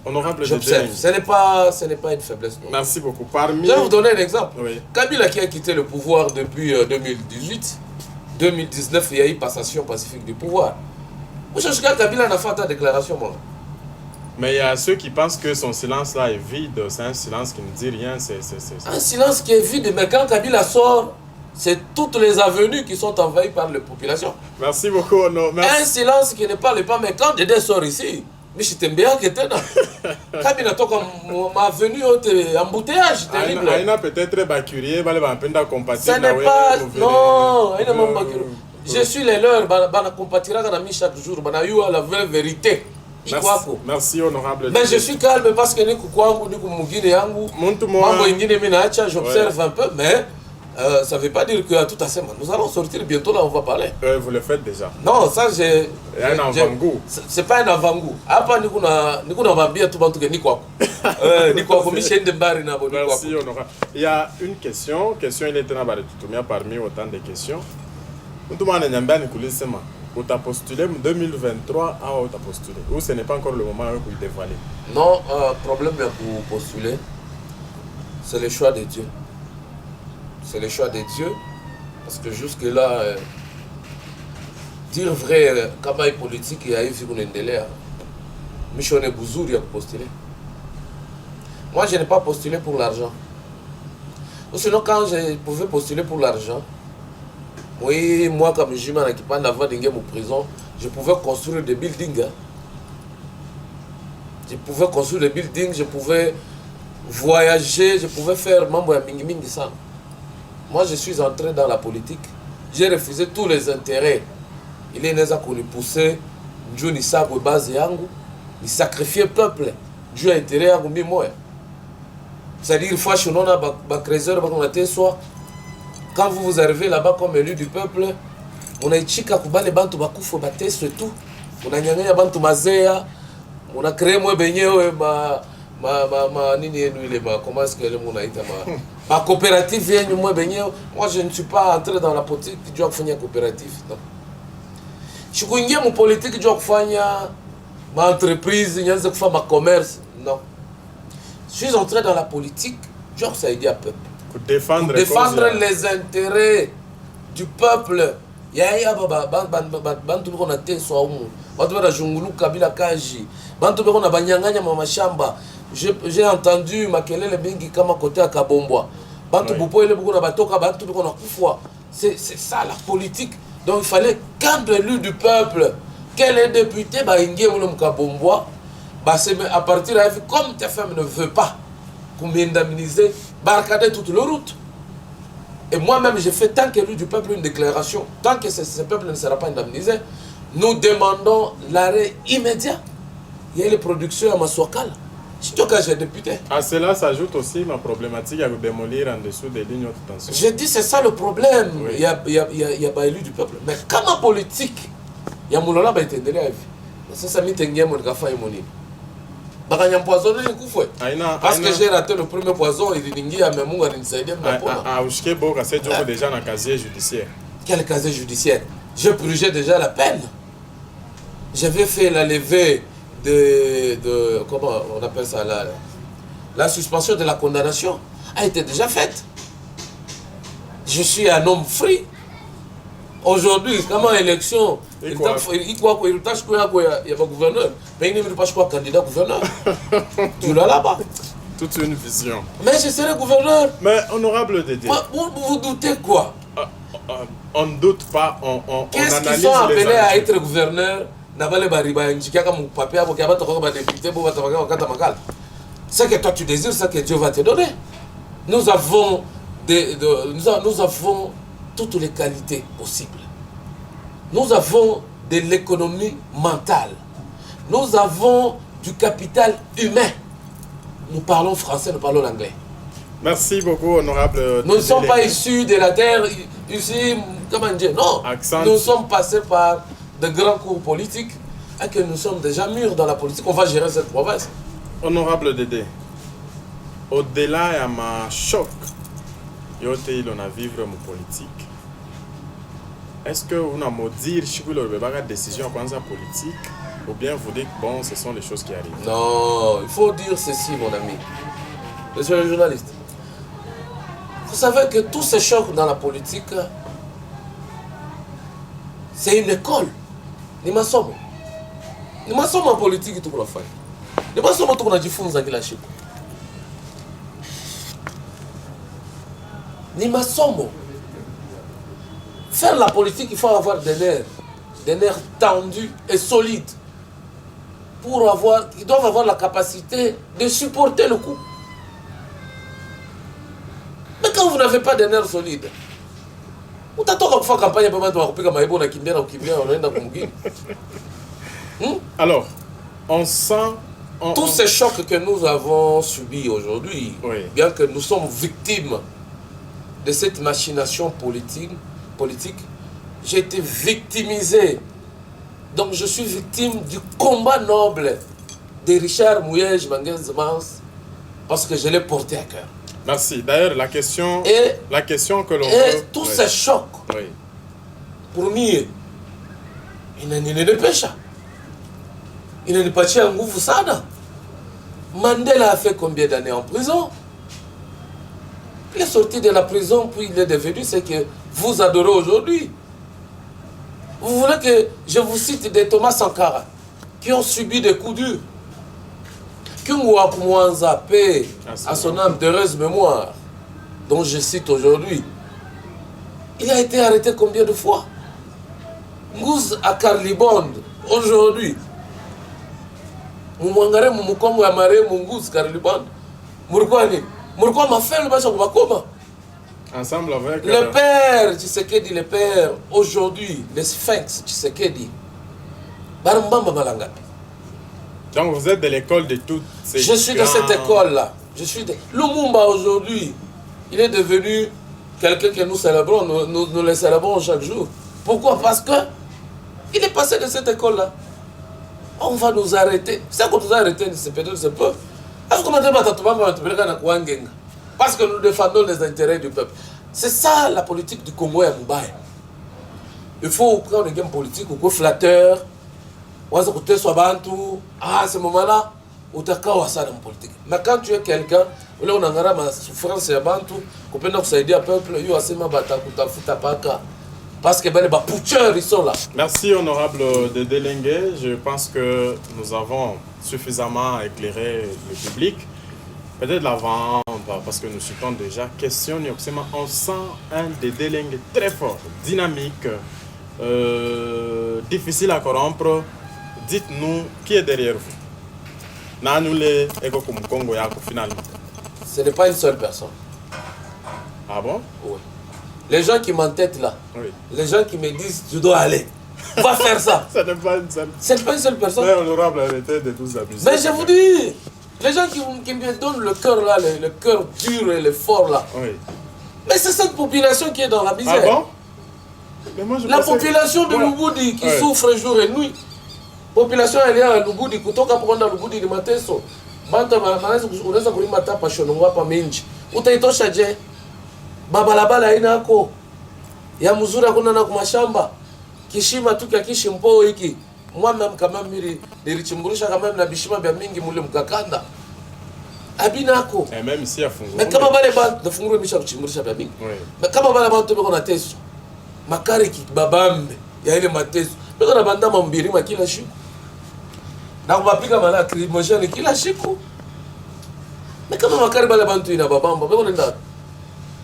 Honorable J'observe. Dédé, Ce n'est pas une faiblesse. Non. merci beaucoup. Parmi... Je vais vous donner un exemple. Oui. Kabila qui a quitté le pouvoir depuis 2018, 2019, il y a eu passation pacifique du pouvoir. Moi, je sais que Kabila n'a fait ta déclaration, moi. Mais il y a ceux qui pensent que son silence là est vide, c'est un silence qui ne dit rien, Un silence qui est vide, mais quand Kabila sort, c'est toutes les avenues qui sont envahies par les populations. Merci beaucoup, Ono. Un Merci. silence qui ne parle pas, mais quand Dédé sort ici, mais je t'aime bien que t'es là. Kabila, toi, comme ma venue, embouteillage terrible. Aina peut-être bacurier, bale bapenda compatible. Ce n'est pas. Non, je suis les leurs, bana compatira kana mi chaque jour, bana eu la vraie vérité. Merci, honorable. Mais je suis calme parce que niku kwangu niku mugine yangu. Mambo ingine mimi naacha, j'observe un peu, mais ça ne veut pas dire que tout à fait. Nous allons sortir bientôt là, on va parler. Vous le faites déjà. Non, ça j'ai. Un avant-goût. C'est pas un avant-goût. Après, nous avons bien tout le monde qui quoi. Merci, honorable. Il y a une question. Il est parmi autant de questions. Tu as postulé en 2023, tu as postulé. Ou ce n'est pas encore le moment où il dévoiler? Non, problème pour postuler, c'est le choix de Dieu. C'est le choix de Dieu. Parce que jusque-là, dire vrai, campagne politique, il y a eu un délai. Mission Bouzou, il a postulé. Moi, je n'ai pas postulé pour l'argent. Sinon, quand je pouvais postuler pour l'argent, oui, moi, comme je suis avant de en prison, je pouvais construire des buildings. Je pouvais construire des buildings, je pouvais voyager, je pouvais faire membre de Mingi Mingi ça. Moi, je suis entré dans la politique. J'ai refusé tous les intérêts. Il est nécessaire qu'on poussé, Dieu ni ça pour base yangu, ni sacrifier peuple. Dieu a intérêt à gombi moi. C'est-à-dire il faut que nous ayons quand vous arrivez là-bas comme élu du peuple, on a chika kubale bantu bakufo bateso tout. On a nyanganya bantu mazea, on a créé moi benyewe ma nini yenu ile ma comment est-ce que le monde a été ma coopérative yenu moi benyewe. Moi je ne suis pas entré dans la politique qui doit faire coopérative. Non. Je suis ingia mu politique doit faire ma entreprise, nyanza kufa ma commerce. Non. Je suis entré dans la politique, genre ça aider à peuple. Pour défendre les intérêts du peuple. Yaya baba bantu biko na teso umu. Bantu bana jungulu kabila kaji. Bantu biko na banyanganya mama shamba. J'ai entendu makelele bengi kama côté à Kabombwa. Bantu bupo ile biko na batoka bantu biko na kufwa. C'est ça la politique. Donc il fallait qu'un élu du peuple, quel est député ba ingie mu Kabombwa, bah c'est à partir de comme ta femme ne veut pas qu'on m'indemniser, barricader toute la route. Et moi-même, j'ai fait, tant qu'élu du peuple, une déclaration. Tant que ce peuple ne sera pas indemnisé, nous demandons l'arrêt immédiat. Il y a les productions à Maswakal. C'est tout cas, j'ai député. À cela s'ajoute aussi ma problématique à démolir en dessous des lignes haute tension. J'ai dit, c'est ça le problème. Oui. Il y a pas élu du peuple. Mais comme en politique, il y a Moulola qui a été indemnisé. C'est ça, il y a parce que j'ai raté le premier poison, il y a même déjà dans le casier judiciaire. Quel casier judiciaire? J'ai purgé déjà la peine. J'avais fait la levée de comment on appelle ça, la suspension de la condamnation. a été déjà faite. Je suis un homme free. Aujourd'hui, comment élection, il y a pas gouverneur, mais il n'y a pas candidat gouverneur. Tu l'as là-bas. Toute une vision. Mais je serai gouverneur. Mais honorable Dédé, Vous doutez quoi? on ne doute pas, on qu'est-ce analyse qu'ils sont appelés les à enjeux. être gouverneur? C'est que toi tu désires, c'est que Dieu va te donner. Nous avons, nous avons toutes les qualités possibles. Nous avons de l'économie mentale. Nous avons du capital humain. Nous parlons français, nous parlons anglais. Merci beaucoup, honorable. Nous ne sommes Dédé. pas issus de la terre, ici, comment dire, non. Accent. Nous sommes passés par de grands cours politiques et que nous sommes déjà mûrs dans la politique. On va gérer cette province. Honorable Dédé, au-delà de ma choc, yote il a vivre mon politique. Est-ce que vous avez dire si vous avez une décision politique ou bien vous dites bon, ce sont les choses qui arrivent? Non, il faut dire ceci, mon ami. Monsieur le journaliste. Vous savez que tous ces chocs dans la politique, c'est une école. Ni masomo. Ni masomo en politique tout pour la faire. Ni masomo tout pour la diffuser qui la chip. Ni masomo. Faire la politique, il faut avoir des nerfs tendus et solides. Pour avoir, ils doivent avoir la capacité de supporter le coup. Mais quand vous n'avez pas de nerfs solides, vous t'attendez à faire campagne pour Alors, on sent... tous ces chocs que nous avons subis aujourd'hui, Oui. bien que nous sommes victimes de cette machination politique, j'ai été victimisé. Donc je suis victime du combat noble de Richard Mouyej Mangenzmans parce que je l'ai porté à cœur. Merci. D'ailleurs, la question que l'on Et veut... tous Oui. ces chocs, Oui. pour nous, il n'est pas pécha. Il n'est pas un goût sada. Mandela a fait combien d'années en prison? Il est sorti de la prison, puis il est devenu ce que vous adorez aujourd'hui. Vous voulez que je vous cite des Thomas Sankara qui ont subi des coups durs, qui ont zappé à son âme d'heureuse mémoire, dont je cite aujourd'hui. Il a été arrêté combien de fois? Ngouz à Carlibond, aujourd'hui. Mouangare Moumukongo Amare Ngouz Carlibond. Pourquoi m'a fait le bâche au Bakoma? Ensemble avec... Le père Tshisekedi, le père, aujourd'hui, le sphinx Tshisekedi. Barambamba Malanga. Donc vous êtes de l'école de toutes ces... Je suis de cette école-là. Lumumba aujourd'hui, il est devenu quelqu'un que nous célébrons, nous le célébrons chaque jour. Pourquoi? Parce que il est passé de cette école-là. On va nous arrêter. C'est qu'on nous a arrêté, c'est peut-être c'est peu. Parce que nous défendons les intérêts du peuple. C'est ça la politique du Congo et à Moubaye. Il faut prendre une game politique ou flatteur. À ce moment-là, on t'a ça dans la politique. Mais quand tu es quelqu'un, on a ma souffrance et bantu, qu'on peut nous aider au peuple, il y a assez ma bataille parce que les poucheurs, ils sont là. Merci, honorable Dédé Lengue. Je pense que nous avons suffisamment éclairé le public. Peut-être l'avant, parce que nous citons déjà, question, on sent un Dédé Lengue très fort, dynamique, difficile à corrompre. Dites-nous qui est derrière vous. Nanule Ego Congo Yako finalement. Ce n'est pas une seule personne. Ah bon? Oui. Les gens qui m'entêtent là, Oui. les gens qui me disent tu dois aller, va faire ça. Ce n'est pas une seule. Ce n'est pas une seule personne. Mais honorable, arrêtez de tous abuser. Mais je vous dis, les gens qui me donnent le cœur là, le cœur dur et le fort là, Oui. mais c'est cette population qui est dans la misère. Ah bon? Mais moi, je La pensais- population de Voilà. Lubudi qui Ouais. souffre jour et nuit. Population elle est à Lubudi, kutoka prendre Lubudi de mateso. Banta manaweza unaweza kulima tapa shonongwa pa minji. Utaitosha je? Babalabala inako. Ya mzuri hakuna na kumashamba. Kishima tu kia kishimpo hiki. Mwame kama miri nilichimbulisha kama na bishima vya mingi mule mkakanda. abinako. Et même ici à Fungo. Mais comment va les bandes de Fungo Michel Chimuri Chabami? Mais comment va la bande de Bonates? Makari ki babambe, ya ile mateso. Mais on a banda mambiri makila shiku. Na kupapika mala crimogène kila shiku. Mais comment Makari ba la bande ina babamba? Mais on est là.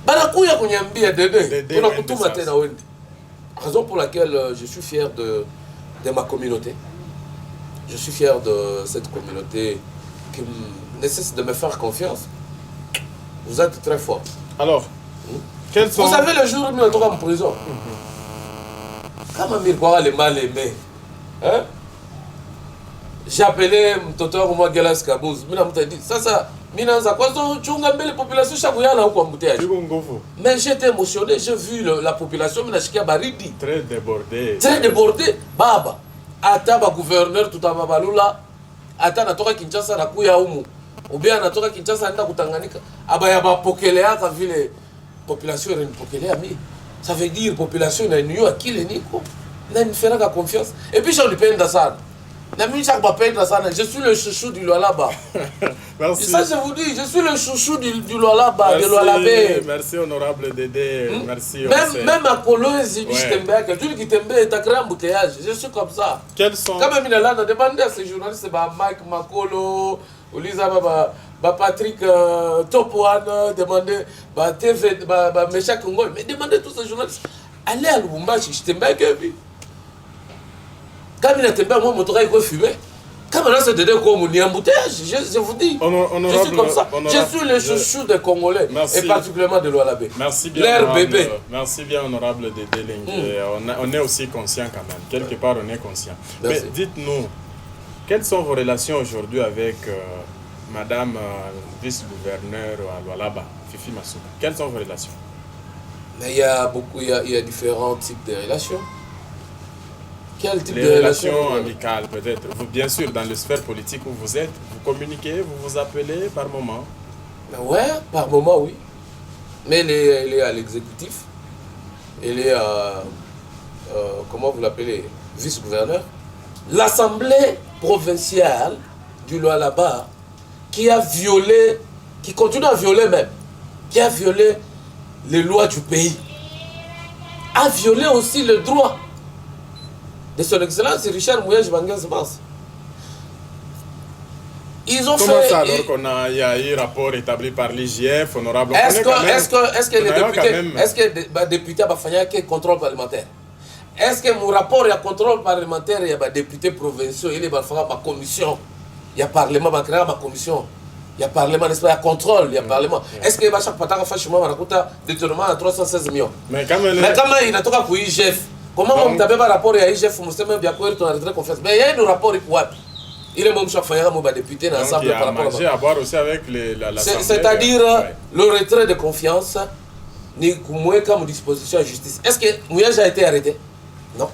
Banakuya kunyambia dede. Kuna kutuma tena wende. Raison pour laquelle je suis fier de ma communauté. Je suis fier de cette communauté qui nécessite de me faire confiance. Vous êtes très fort. Alors, quels sont... Vous savez, le jour où nous entrons en prison, comment Mirkwara les mal aimés, hein? J'ai appelé Mtoto Mouma Gelas Kabouz. Je dit, ça, Minanza, quoi, tu as les populations chaque jour là où embouteillage. Mais j'étais émotionné, j'ai vu la population, très débordée. Très débordée. Baba, Ataba gouverneur tout à Babalula, Ata Natoka Kinshasa na kuya umu. Ou bien Natoka Kinshasa na kutanganika. Abaya ba pokelea ka vile population est une pokelea mais ça veut dire population na niyo akile niko. Na ni faire confiance. Et puis j'en dépend ça. Je suis le chouchou du Lualaba. Merci. Ça, je vous dis, je suis le chouchou du Lualaba, de Lualabé. Merci, honorable Dédé. Merci. Même à Cologne, qui t'aime, t'as créé un bouteillage. Je suis comme ça. Quels sont... Quand même, il a demandé à ces journalistes, Mike Makolo, Olisa, Patrick Topouane, demandé, TV, Meshak Ngoy, mais demandez tous ces journalistes, allez à Lubumbashi, je t'aime bien. Quand il était bien, moi, mon travail est fumé. Quand on a ce dédé comme on y embouteillage, je vous dis, je suis comme ça. Je suis le chouchou des Congolais, et particulièrement de l'Oualabé. Merci bien, l'air bébé. Merci bien, honorable Dédé Lengue. On est aussi conscient quand même. Quelque part, on est conscient. Merci. Mais dites-nous, quelles sont vos relations aujourd'hui avec Madame vice-gouverneur à Lualaba, Fifi Masuka? Quelles sont vos relations? Mais il y a différents types de relations. Quel type les de relations amicales peut-être. Bien sûr, dans le sphère politique où vous êtes, vous communiquez, vous vous appelez par moment. Ouais, par moment, oui. Mais elle est à l'exécutif. Elle est à, comment vous l'appelez, vice-gouverneur. L'Assemblée provinciale du Lualaba, qui a violé, qui continue à violer même, qui a violé les lois du pays, a violé aussi le droit de son excellence Richard Mouyej Banguez-Mans. Ils ont Comment fait... ça alors qu'il y a eu rapport établi par l'IGF, honorable? Est-ce que les députés... Est-ce que les députés ont fait un contrôle parlementaire? Est-ce que mon rapport il y a contrôle parlementaire, il y a des députés provinciaux, il y a ma commission, il y a parlement, il y a ma commission, il y a parlement, n'est-ce pas, il y a contrôle, il y a parlement. Est-ce que chaque patin fait chemin, il y a détournement à 316 millions? Mais quand même, il a tout cas pour l'IGF. Comment on t'a pas rapport à l'IGF, on s'est même bien couvert, on a très confiance. Mais il y a un rapport il est même chaque fois, il y a un député dans l'Assemblée par rapport à voir aussi avec l'Assemblée. C'est-à-dire le retrait de confiance, ni comme disposition à justice. Est-ce que Mouyej a été arrêté? Non.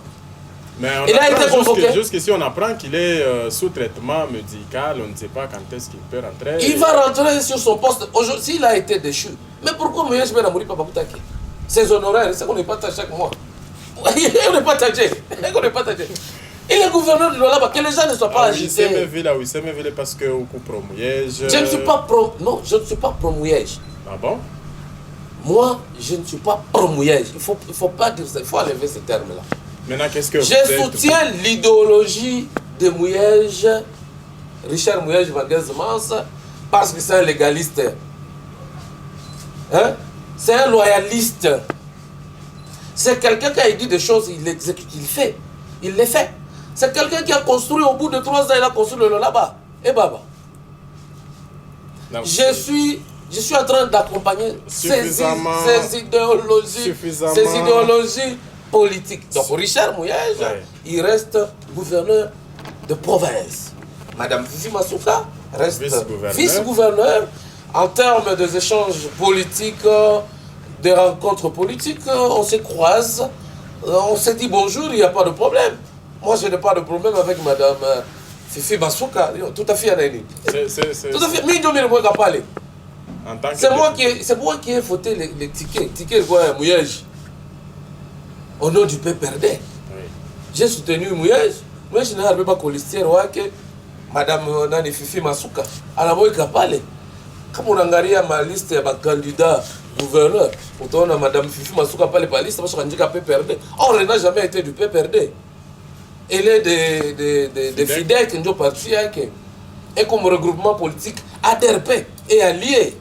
Mais il a été convoqué. Jusqu'ici, on apprend qu'il est sous traitement médical. On ne sait pas quand est-ce qu'il peut rentrer. Il va rentrer sur son poste. Aujourd'hui, s'il a été déchu. Mais pourquoi Mouyej Ben Amouri Papa Boutaki? Ses honoraires, c'est qu'on n'est pas taché chaque mois. On n'est pas taché. On n'est pas taché. Il est gouverneur de Lualaba, que les gens ne soient pas agités. Oui, c'est merveilleux parce que au coup pro Mouyej. Je ne suis pas pro. Non, je ne suis pas pro Mouyej. Ah bon? Moi, je ne suis pas pro Mouyej. Il faut pas dire ça. Il faut enlever ce terme-là. Maintenant, qu'est-ce que je soutiens l'idéologie de Mouyej, Richard Mouyej Banguez-Mans, parce que c'est un légaliste. Hein? C'est un loyaliste. C'est quelqu'un qui a dit des choses, il l'exécute, il fait. Il les fait. C'est quelqu'un qui a construit au bout de 3 ans, il a construit le là-bas. Et Baba. Je suis en train d'accompagner ces idéologies politiques. Donc Richard Mouyej, il reste gouverneur de province. Madame Fifi Masuka reste vice-gouverneur. En termes des échanges politiques, des rencontres politiques, on se croise, on se dit bonjour, il n'y a pas de problème. Moi, je n'ai pas de problème avec Madame Fifi Masuka, tout à fait anonyme. Tout à fait, c'est moi qui ai voté les tickets quoi, Mouyej. Au nom du PPRD. Oui. J'ai soutenu Mouyej. Moi, je n'ai pas colistière que Madame Nani Fifi Masuka. À la voix Kapale. Kama unaangalia ma liste ya candidats gouverneur, utaona Madame Fifi Masuka pale pa liste parce qu'andika PPRD. Or elle n'a jamais été du PPRD. Elle est de FIDEC ndio parti yake. Et comme regroupement politique ADRP et allié.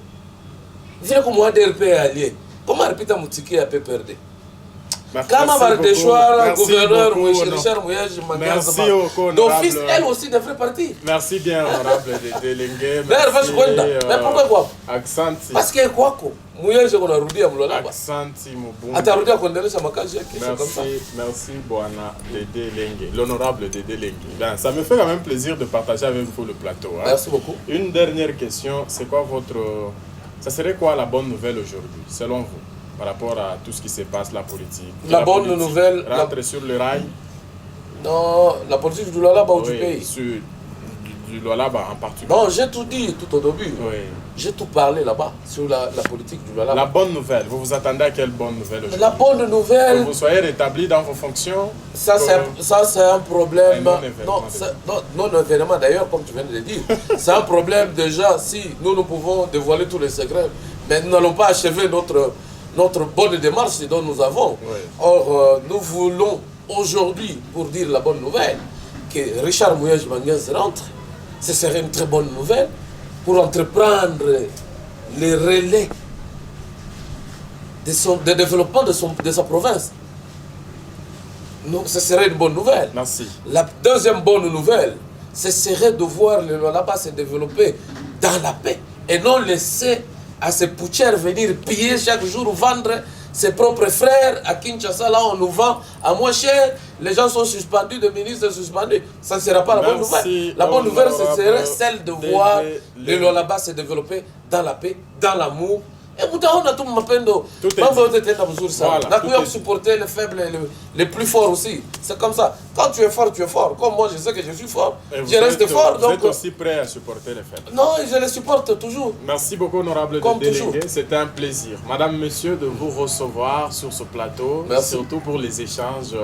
Vile comme ADRP et allié. Comment répéter Moutiki à PPRD? Kama Bardeshwara, gouverneur Richard Mouyej Manganza. D'office, elle aussi devrait partir. Merci bien, honorable Délégué. Mais pourquoi quoi? Aksanti. Parce que quoi quoi? Mouyej on a rudi à Mlolaba. Aksanti Mubunga. Atarudia kuendelesha makazi yake comme ça. Merci Bwana Délégué, l'honorable Délégué. Ben, ça me fait quand même plaisir de partager avec vous le plateau. Hein. Merci beaucoup. Une dernière question, c'est quoi ça serait quoi la bonne nouvelle aujourd'hui, selon vous? Par rapport à tout ce qui se passe, la politique. La bonne nouvelle... Rentre sur le rail. Non, la politique du Lualaba ou du pays. Du Lualaba en particulier. Non, j'ai tout dit tout au début. Oui. J'ai tout parlé là-bas sur la politique du Lualaba. La bonne nouvelle, vous vous attendez à quelle bonne nouvelle aujourd'hui? La bonne nouvelle... Que vous soyez rétabli dans vos fonctions. Ça, c'est un problème... Non, évidemment, d'ailleurs, comme tu viens de le dire. C'est un problème déjà, si nous pouvons dévoiler tous les secrets, mais nous n'allons pas achever notre bonne démarche dont nous avons. Oui. Or, nous voulons aujourd'hui, pour dire la bonne nouvelle, que Richard Mouyej Manganza rentre. Ce serait une très bonne nouvelle pour entreprendre les relais de développement de sa province. Donc, ce serait une bonne nouvelle. Merci. La deuxième bonne nouvelle, ce serait de voir le Lualaba se développer dans la paix et non laisser à ces putschers venir piller chaque jour ou vendre ses propres frères à Kinshasa. Là, on nous vend à moins cher. Les gens sont suspendus, des ministres suspendus. Ça ne sera pas la bonne nouvelle. La bonne nouvelle, ce serait celle de voir le Lualaba se développer dans la paix, dans l'amour. Et on a tout mapendo. On a supporter les faibles et les plus forts aussi. C'est comme ça. Quand tu es fort, tu es fort. Comme moi, je sais que je suis fort. Je reste fort. Vous êtes aussi prêt à supporter les faibles? Non, je les supporte toujours. Merci beaucoup, honorable Délégué. C'était un plaisir. Madame, monsieur, de vous recevoir sur ce plateau. Merci. Surtout pour les échanges.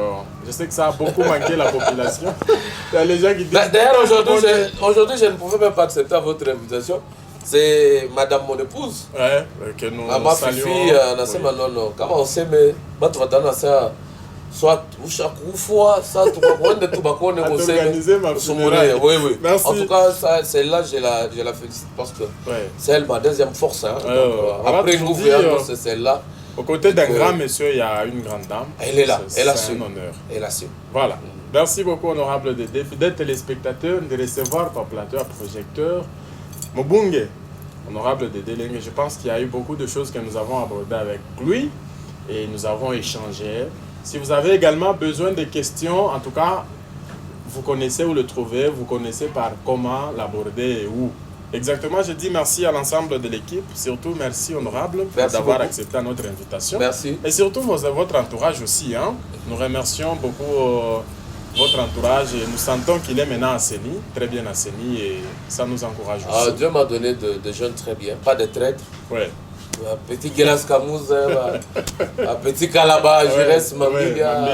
Je sais que ça a beaucoup manqué la population. Il y a les gens qui disent... D'ailleurs, aujourd'hui, je ne pouvais même pas accepter votre invitation. C'est madame mon épouse. Ouais, que nous ma saluons. Fifi, non. Comment on sait, mais tu vas dans ça. Soit chaque fois, ça, tu vas prendre tout bas, organiser ma funéraille. Oui. Merci. En tout cas, celle-là, je la félicite parce que c'est elle ma deuxième force. Hein. Après une gouvernance, c'est celle-là. Aux côtés d'un grand monsieur, il y a une grande dame. Elle est là, elle a su. C'est un honneur. Elle a su. Voilà. Merci beaucoup, honorable Dédé. Fidèles téléspectateurs, de recevoir par plateau à projecteur. Mobunge, honorable Dédé Lengue, je pense qu'il y a eu beaucoup de choses que nous avons abordées avec lui et nous avons échangé. Si vous avez également besoin de questions, en tout cas, vous connaissez où le trouver, vous connaissez par comment l'aborder et où. Exactement, je dis merci à l'ensemble de l'équipe, surtout merci honorable d'avoir accepté notre invitation. Merci. Et surtout votre entourage aussi. Hein. Nous remercions beaucoup votre entourage et nous sentons qu'il est maintenant assaini, très bien assaini et ça nous encourage aussi. Dieu m'a donné de jeunes très bien, pas de traîtres. Ouais. Un petit Gelas Kamouze, un petit Kalaba, Jérès, Mamilia.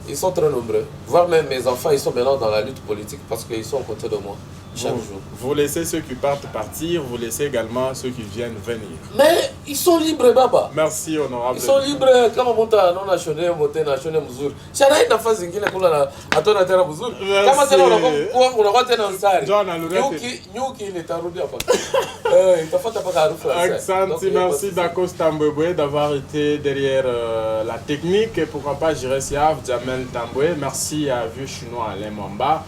Ils sont très nombreux. Voire même mes enfants, ils sont maintenant dans la lutte politique parce qu'ils sont à côté de moi. Chaque jour. Vous laissez ceux qui partent partir, vous laissez également ceux qui viennent venir. Mais ils sont libres, Baba. Merci, honorable. Ils sont libres. Comme on a non national, monté national, Mouzour. J'ai une phase qui est là, à ton intérêt, Mouzour. Comme on a été dans ça. Nyuki n'est pas roulé à part. Il t'a fait un peu de français. Merci d'Acosta Mboué d'avoir été derrière la technique. Et pourquoi pas Jérès Yav, Jamel Tamboué. Merci à Vieux Chinois Alain Mwamba.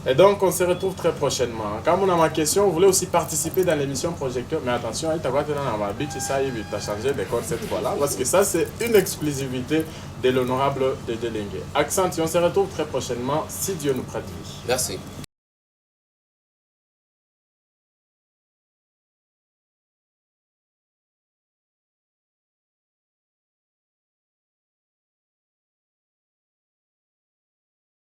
Et donc, on se retrouve très prochainement. Comme on a ma question, vous voulez aussi participer dans l'émission Projecteur. Mais attention, tu as changé de corps cette fois-là. Parce que ça, c'est une exclusivité de l'honorable Dédé Lengue. Accent, on se retrouve très prochainement, si Dieu nous prête vie. Merci.